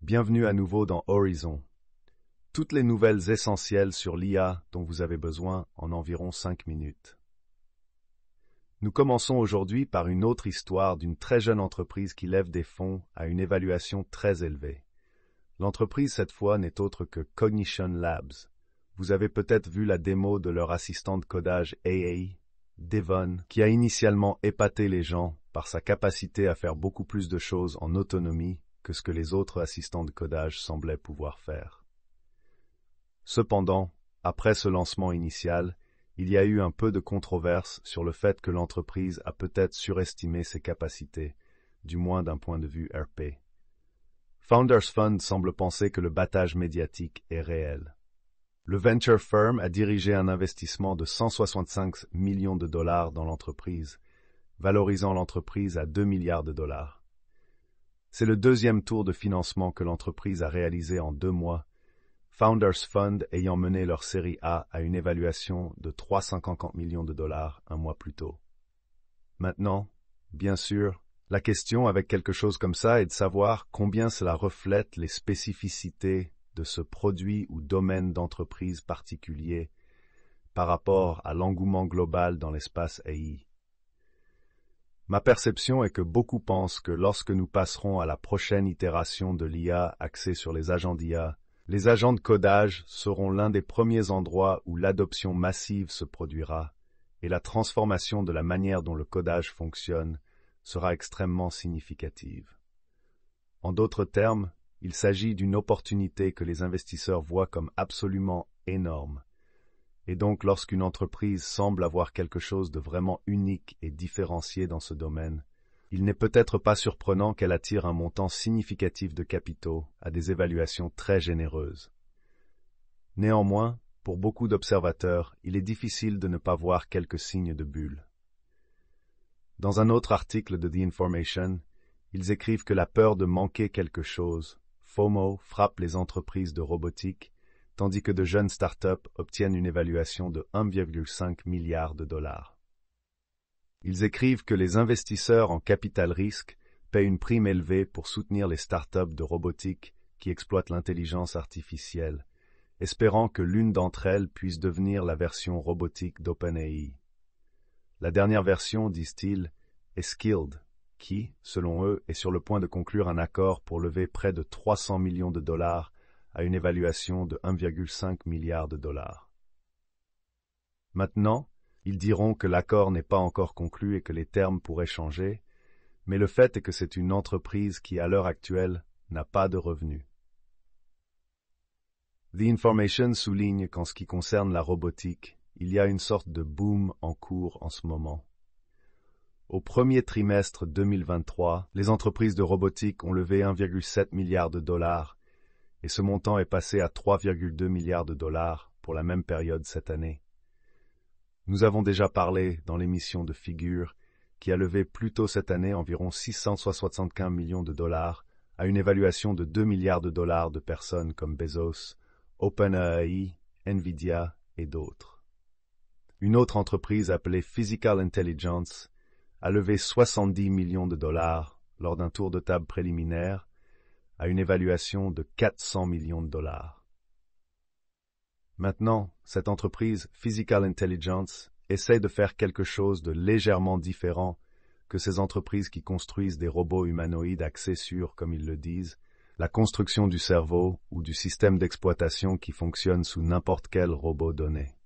Bienvenue à nouveau dans Horizon. Toutes les nouvelles essentielles sur l'IA dont vous avez besoin en environ 5 minutes. Nous commençons aujourd'hui par une autre histoire d'une très jeune entreprise qui lève des fonds à une évaluation très élevée. L'entreprise cette fois n'est autre que Cognition Labs. Vous avez peut-être vu la démo de leur assistant de codage AI, Devon, qui a initialement épaté les gens par sa capacité à faire beaucoup plus de choses en autonomie que ce que les autres assistants de codage semblaient pouvoir faire. Cependant, après ce lancement initial, il y a eu un peu de controverse sur le fait que l'entreprise a peut-être surestimé ses capacités, du moins d'un point de vue RP. Founders Fund semble penser que le battage médiatique est réel. Le venture firm a dirigé un investissement de 165 millions de dollars dans l'entreprise, valorisant l'entreprise à 2 milliards de dollars. C'est le deuxième tour de financement que l'entreprise a réalisé en 2 mois, Founders Fund ayant mené leur série A à une évaluation de 350 millions de dollars un mois plus tôt. Maintenant, bien sûr, la question avec quelque chose comme ça est de savoir combien cela reflète les spécificités de ce produit ou domaine d'entreprise particulier par rapport à l'engouement global dans l'espace AI. Ma perception est que beaucoup pensent que lorsque nous passerons à la prochaine itération de l'IA axée sur les agents d'IA, les agents de codage seront l'un des premiers endroits où l'adoption massive se produira et la transformation de la manière dont le codage fonctionne sera extrêmement significative. En d'autres termes, il s'agit d'une opportunité que les investisseurs voient comme absolument énorme. Et donc, lorsqu'une entreprise semble avoir quelque chose de vraiment unique et différencié dans ce domaine, il n'est peut-être pas surprenant qu'elle attire un montant significatif de capitaux à des évaluations très généreuses. Néanmoins, pour beaucoup d'observateurs, il est difficile de ne pas voir quelques signes de bulle. Dans un autre article de The Information, ils écrivent que la peur de manquer quelque chose, FOMO, frappe les entreprises de robotique, tandis que de jeunes startups obtiennent une évaluation de 1,5 milliard de dollars. Ils écrivent que les investisseurs en capital risque paient une prime élevée pour soutenir les startups de robotique qui exploitent l'intelligence artificielle, espérant que l'une d'entre elles puisse devenir la version robotique d'OpenAI. La dernière version, disent-ils, est Skilled, qui, selon eux, est sur le point de conclure un accord pour lever près de 300 millions de dollars à une évaluation de 1,5 milliard de dollars. Maintenant, ils diront que l'accord n'est pas encore conclu et que les termes pourraient changer, mais le fait est que c'est une entreprise qui, à l'heure actuelle, n'a pas de revenus. The Information souligne qu'en ce qui concerne la robotique, il y a une sorte de boom en cours en ce moment. Au premier trimestre 2023, les entreprises de robotique ont levé 1,7 milliard de dollars, et ce montant est passé à 3,2 milliards de dollars pour la même période cette année. Nous avons déjà parlé dans l'émission de Figure, qui a levé plus tôt cette année environ 675 millions de dollars à une évaluation de 2 milliards de dollars de personnes comme Bezos, OpenAI, Nvidia et d'autres. Une autre entreprise appelée Physical Intelligence a levé 70 millions de dollars lors d'un tour de table préliminaire à une évaluation de 400 millions de dollars. Maintenant, cette entreprise Physical Intelligence essaie de faire quelque chose de légèrement différent que ces entreprises qui construisent des robots humanoïdes axés sur, comme ils le disent, la construction du cerveau ou du système d'exploitation qui fonctionne sous n'importe quel robot donné.